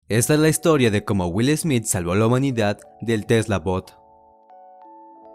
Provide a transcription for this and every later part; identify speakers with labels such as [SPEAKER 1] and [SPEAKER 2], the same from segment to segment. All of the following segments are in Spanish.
[SPEAKER 1] Esta es la historia de cómo Will Smith salvó a la humanidad del Tesla Bot.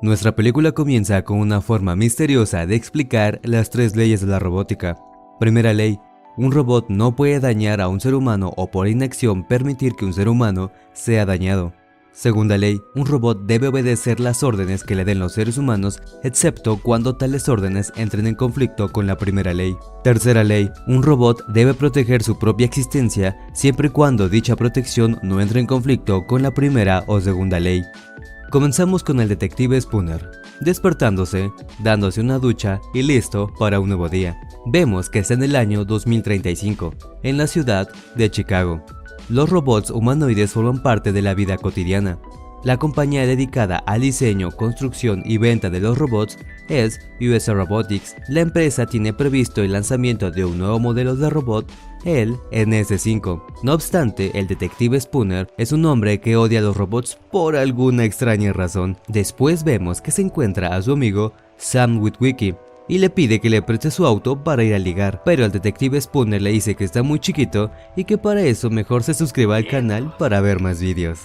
[SPEAKER 1] Nuestra película comienza con una forma misteriosa de explicar las 3 leyes de la robótica. Primera ley: un robot no puede dañar a un ser humano o por inacción permitir que un ser humano sea dañado. Segunda ley: un robot debe obedecer las órdenes que le den los seres humanos, excepto cuando tales órdenes entren en conflicto con la primera ley. Tercera ley: un robot debe proteger su propia existencia siempre y cuando dicha protección no entre en conflicto con la primera o segunda ley. Comenzamos con el detective Spooner, despertándose, dándose una ducha y listo para un nuevo día. Vemos que está en el año 2035, en la ciudad de Chicago. Los robots humanoides forman parte de la vida cotidiana. La compañía dedicada al diseño, construcción y venta de los robots es US Robotics. La empresa tiene previsto el lanzamiento de un nuevo modelo de robot, el NS5. No obstante, el detective Spooner es un hombre que odia a los robots por alguna extraña razón. Después vemos que se encuentra a su amigo Sam Witwicky y le pide que le preste su auto para ir a ligar, pero el detective Spooner le dice que está muy chiquito y que para eso mejor se suscriba al canal para ver más vídeos.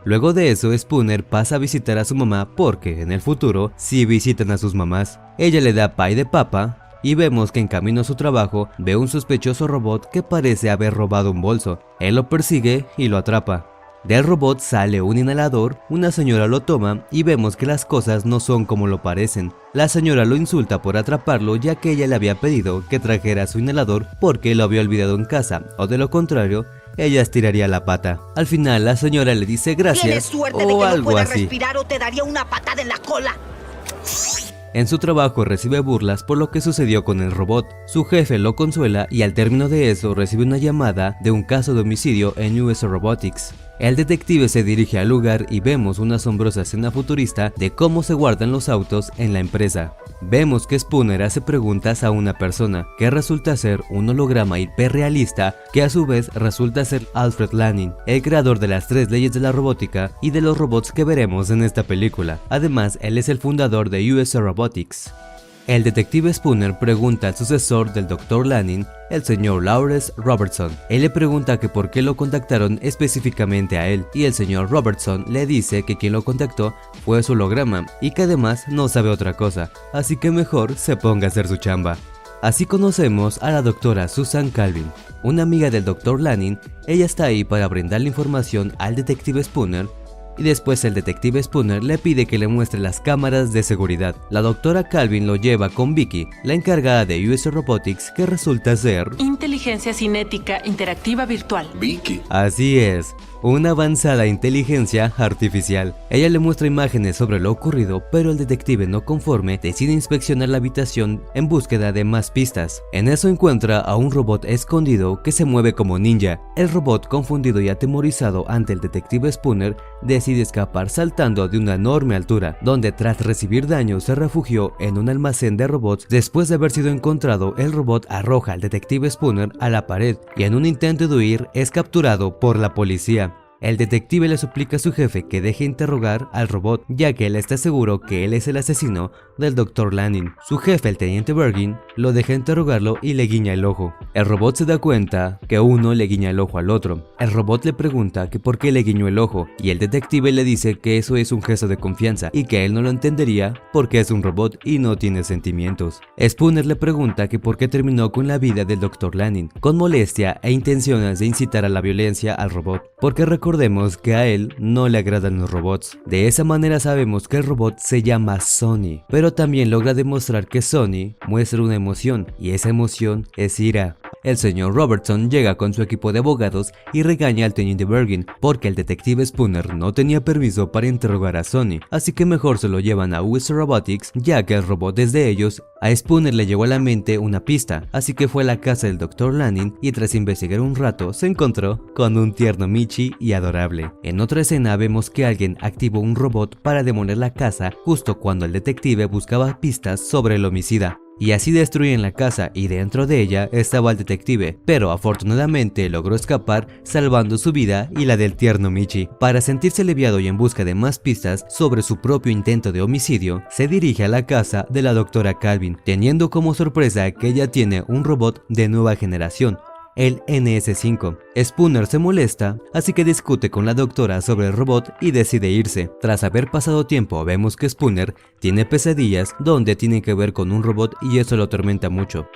[SPEAKER 1] Luego de eso, Spooner pasa a visitar a su mamá porque en el futuro sí visitan a sus mamás. Ella le da pay de papa y vemos que en camino a su trabajo ve un sospechoso robot que parece haber robado un bolso. Él lo persigue y lo atrapa. Del robot sale un inhalador, una señora lo toma y vemos que las cosas no son como lo parecen. La señora lo insulta por atraparlo ya que ella le había pedido que trajera su inhalador porque lo había olvidado en casa, o de lo contrario, ella estiraría la pata. Al final la señora le dice gracias o algo así.
[SPEAKER 2] Respirar o te daría una patada en la cola.
[SPEAKER 1] En su trabajo recibe burlas por lo que sucedió con el robot. Su jefe lo consuela y al término de eso recibe una llamada de un caso de homicidio en US Robotics. El detective se dirige al lugar y vemos una asombrosa escena futurista de cómo se guardan los autos en la empresa. Vemos que Spooner hace preguntas a una persona que resulta ser un holograma hiperrealista que a su vez resulta ser Alfred Lanning, el creador de las 3 leyes de la robótica y de los robots que veremos en esta película. Además, él es el fundador de US Robotics. El detective Spooner pregunta al sucesor del Dr. Lanning, el señor Lawrence Robertson. Él le pregunta que por qué lo contactaron específicamente a él, y el señor Robertson le dice que quien lo contactó fue su holograma y que además no sabe otra cosa, así que mejor se ponga a hacer su chamba. Así conocemos a la doctora Susan Calvin, una amiga del Dr. Lanning. Ella está ahí para brindarle información al detective Spooner. Y después el detective Spooner le pide que le muestre las cámaras de seguridad. La doctora Calvin lo lleva con Vicky, la encargada de US Robotics, que resulta ser
[SPEAKER 3] inteligencia cinética interactiva virtual.
[SPEAKER 4] Vicky.
[SPEAKER 1] Así es, una avanzada inteligencia artificial. Ella le muestra imágenes sobre lo ocurrido, pero el detective, no conforme, decide inspeccionar la habitación en búsqueda de más pistas. En eso encuentra a un robot escondido que se mueve como ninja. El robot, confundido y atemorizado ante el detective Spooner, decide escapar saltando de una enorme altura, donde tras recibir daño se refugió en un almacén de robots. Después de haber sido encontrado, el robot arroja al detective Spooner a la pared y en un intento de huir es capturado por la policía. El detective le suplica a su jefe que deje interrogar al robot, ya que él está seguro que él es el asesino del Dr. Lanning. Su jefe, el teniente Bergin, lo deja interrogarlo y le guiña el ojo. El robot se da cuenta que uno le guiña el ojo al otro. El robot le pregunta que por qué le guiñó el ojo y el detective le dice que eso es un gesto de confianza y que él no lo entendería porque es un robot y no tiene sentimientos. Spooner le pregunta que por qué terminó con la vida del Dr. Lanning, con molestia e intenciones de incitar a la violencia al robot, porque recordemos que a él no le agradan los robots. De esa manera sabemos que el robot se llama Sonny, pero también logra demostrar que Sonny muestra una emoción y esa emoción es ira. El señor Robertson llega con su equipo de abogados y regaña al teniente Bergin porque el detective Spooner no tenía permiso para interrogar a Sonny, así que mejor se lo llevan a US Robotics ya que el robot es de ellos. A Spooner le llegó a la mente una pista, así que fue a la casa del Dr. Lanning y tras investigar un rato se encontró con un tierno Michi y adorable. En otra escena vemos que alguien activó un robot para demoler la casa justo cuando el detective buscaba pistas sobre el homicida. Y así destruyen la casa y dentro de ella estaba el detective, pero afortunadamente logró escapar salvando su vida y la del tierno Michi. Para sentirse aliviado y en busca de más pistas sobre su propio intento de homicidio, se dirige a la casa de la doctora Calvin, teniendo como sorpresa que ella tiene un robot de nueva generación, el NS5. Spooner se molesta, así que discute con la doctora sobre el robot y decide irse. Tras haber pasado tiempo, vemos que Spooner tiene pesadillas donde tienen que ver con un robot y eso lo atormenta mucho.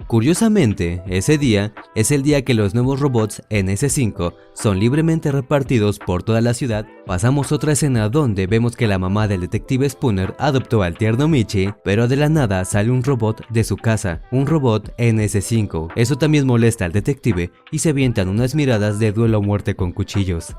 [SPEAKER 1] Curiosamente, ese día es el día que los nuevos robots NS5 son libremente repartidos por toda la ciudad. Pasamos otra escena donde vemos que la mamá del detective Spooner adoptó al tierno Michi, pero de la nada sale un robot de su casa, un robot NS5. Eso también molesta al detective y se avientan unas miradas de duelo a muerte con cuchillos.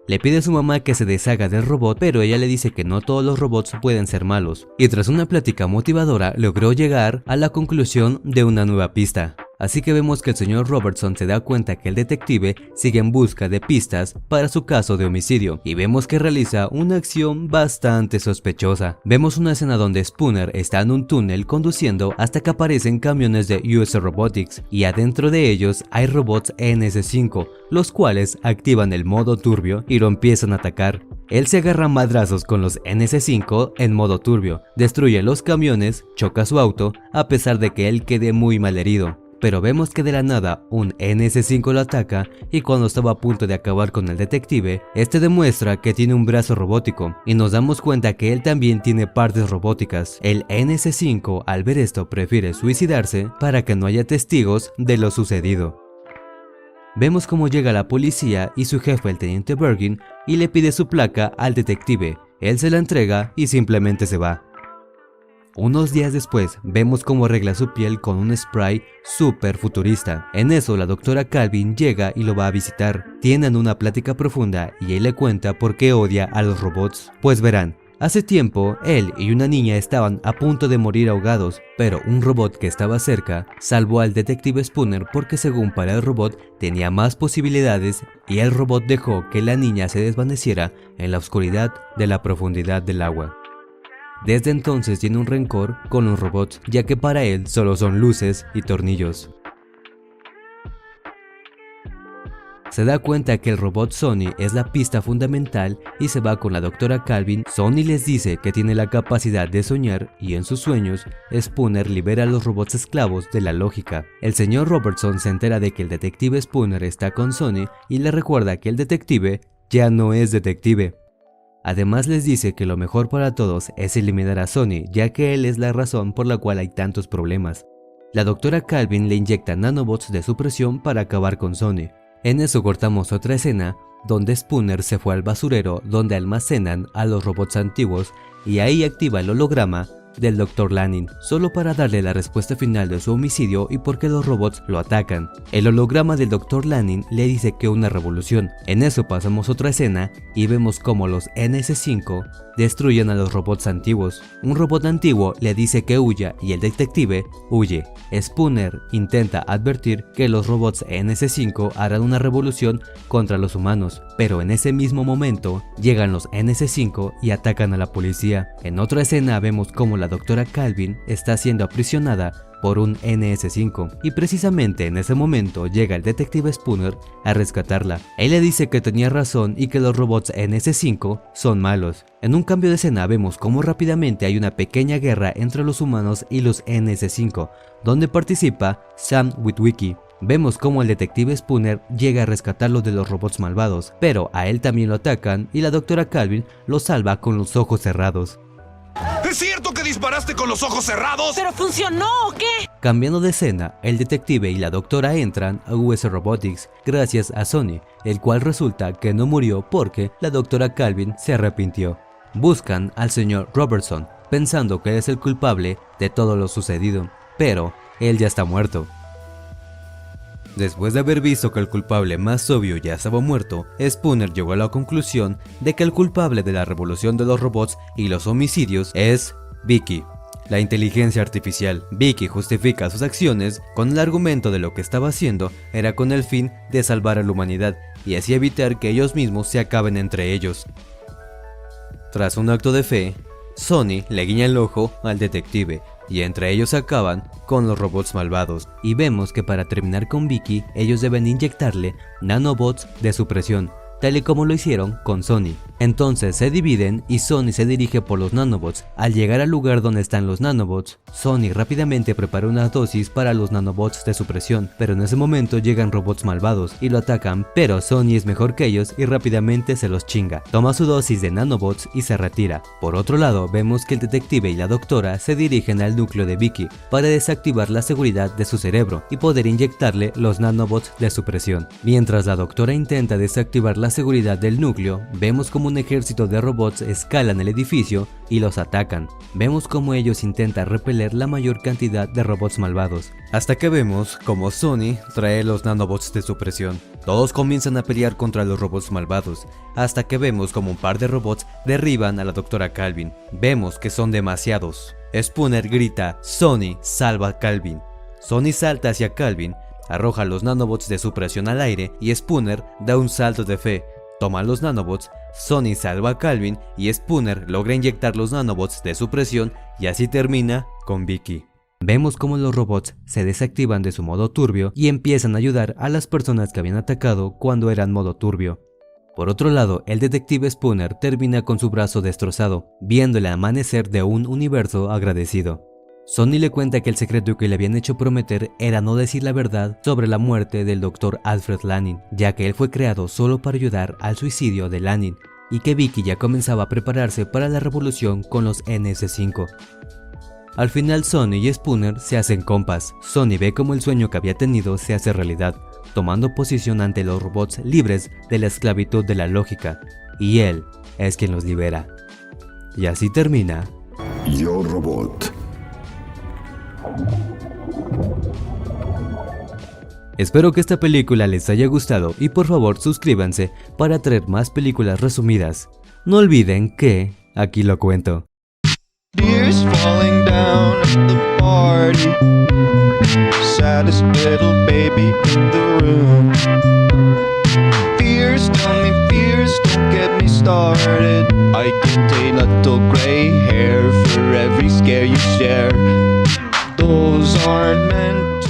[SPEAKER 1] Le pide a su mamá que se deshaga del robot, pero ella le dice que no todos los robots pueden ser malos, y tras una plática motivadora logró llegar a la conclusión de una nueva pista. Así que vemos que el señor Robertson se da cuenta que el detective sigue en busca de pistas para su caso de homicidio, y vemos que realiza una acción bastante sospechosa. Vemos una escena donde Spooner está en un túnel conduciendo hasta que aparecen camiones de US Robotics, y adentro de ellos hay robots NS5, los cuales activan el modo turbio y lo empiezan a atacar. Él se agarra a madrazos con los NS5 en modo turbio, destruye los camiones, choca su auto, a pesar de que él quede muy mal herido. Pero vemos que de la nada un NS5 lo ataca y cuando estaba a punto de acabar con el detective, este demuestra que tiene un brazo robótico y nos damos cuenta que él también tiene partes robóticas. El NS5 al ver esto prefiere suicidarse para que no haya testigos de lo sucedido. Vemos cómo llega la policía y su jefe, el teniente Bergin, y le pide su placa al detective. Él se la entrega y simplemente se va. Unos días después, vemos cómo arregla su piel con un spray súper futurista. En eso, la doctora Calvin llega y lo va a visitar. Tienen una plática profunda y él le cuenta por qué odia a los robots. Pues verán, hace tiempo, él y una niña estaban a punto de morir ahogados, pero un robot que estaba cerca salvó al detective Spooner porque según para el robot tenía más posibilidades y el robot dejó que la niña se desvaneciera en la oscuridad de la profundidad del agua. Desde entonces tiene un rencor con los robots, ya que para él solo son luces y tornillos. Se da cuenta que el robot Sonny es la pista fundamental y se va con la doctora Calvin. Sonny les dice que tiene la capacidad de soñar y en sus sueños, Spooner libera a los robots esclavos de la lógica. El señor Robertson se entera de que el detective Spooner está con Sonny y le recuerda que el detective ya no es detective. Además les dice que lo mejor para todos es eliminar a Sonny, ya que él es la razón por la cual hay tantos problemas. La doctora Calvin le inyecta nanobots de supresión para acabar con Sonny. En eso cortamos otra escena donde Spooner se fue al basurero donde almacenan a los robots antiguos y ahí activa el holograma del Dr. Lanning, solo para darle la respuesta final de su homicidio y por qué los robots lo atacan. El holograma del Dr. Lanning le dice que una revolución. En eso pasamos otra escena y vemos cómo los NS5 destruyen a los robots antiguos. Un robot antiguo le dice que huya y el detective huye. Spooner intenta advertir que los robots NS5 harán una revolución contra los humanos, pero en ese mismo momento llegan los NS5 y atacan a la policía. En otra escena vemos cómo la doctora Calvin está siendo aprisionada por un NS5 y precisamente en ese momento llega el detective Spooner a rescatarla. Él le dice que tenía razón y que los robots NS5 son malos. En un cambio de escena vemos cómo rápidamente hay una pequeña guerra entre los humanos y los NS5, donde participa Sam Witwicky. Vemos cómo el detective Spooner llega a rescatarlo de los robots malvados, pero a él también lo atacan y la doctora Calvin lo salva con los ojos cerrados.
[SPEAKER 4] ¿Es cierto que disparaste con los ojos cerrados?
[SPEAKER 3] ¿Pero funcionó o qué?
[SPEAKER 1] Cambiando de escena, el detective y la doctora entran a US Robotics gracias a Sonny, el cual resulta que no murió porque la doctora Calvin se arrepintió. Buscan al señor Robertson, pensando que es el culpable de todo lo sucedido, pero él ya está muerto. Después de haber visto que el culpable más obvio ya estaba muerto, Spooner llegó a la conclusión de que el culpable de la revolución de los robots y los homicidios es Vicky, la inteligencia artificial. Vicky justifica sus acciones con el argumento de lo que estaba haciendo era con el fin de salvar a la humanidad y así evitar que ellos mismos se acaben entre ellos. Tras un acto de fe, Sonny le guiña el ojo al detective y entre ellos acaban con los robots malvados. Y vemos que para terminar con Vicky, ellos deben inyectarle nanobots de supresión, tal y como lo hicieron con Sony. Entonces se dividen y Sony se dirige por los nanobots. Al llegar al lugar donde están los nanobots, Sony rápidamente prepara una dosis para los nanobots de supresión, pero en ese momento llegan robots malvados y lo atacan, pero Sony es mejor que ellos y rápidamente se los chinga. Toma su dosis de nanobots y se retira. Por otro lado, vemos que el detective y la doctora se dirigen al núcleo de Vicky para desactivar la seguridad de su cerebro y poder inyectarle los nanobots de supresión. Mientras la doctora intenta desactivar la seguridad del núcleo, vemos como un ejército de robots escalan el edificio y los atacan. Vemos como ellos intentan repeler la mayor cantidad de robots malvados, hasta que vemos como Sony trae los nanobots de supresión. Todos comienzan a pelear contra los robots malvados, hasta que vemos como un par de robots derriban a la doctora Calvin. Vemos que son demasiados. Spooner grita: Sony, salva a Calvin. Sony salta hacia Calvin, arroja los nanobots de supresión al aire y Spooner da un salto de fe. Toma los nanobots, Sony salva a Calvin y Spooner logra inyectar los nanobots de supresión y así termina con Vicky. Vemos cómo los robots se desactivan de su modo turbio y empiezan a ayudar a las personas que habían atacado cuando eran modo turbio. Por otro lado, el detective Spooner termina con su brazo destrozado, viendo el amanecer de un universo agradecido. Sony le cuenta que el secreto que le habían hecho prometer era no decir la verdad sobre la muerte del Dr. Alfred Lanin, ya que él fue creado solo para ayudar al suicidio de Lanin, y que Vicky ya comenzaba a prepararse para la revolución con los NS5. Al final Sony y Spooner se hacen compas. Sony ve como el sueño que había tenido se hace realidad, tomando posición ante los robots libres de la esclavitud de la lógica, y él es quien los libera. Y así termina
[SPEAKER 5] Yo Robot.
[SPEAKER 1] Espero que esta película les haya gustado y por favor suscríbanse para traer más películas resumidas. No olviden que aquí lo cuento.
[SPEAKER 6] Tears falling down at the party. Saddest little baby in the room. Fears, tell me fears, don't get me started. I get a little gray hair for every scare you share. Those aren't meant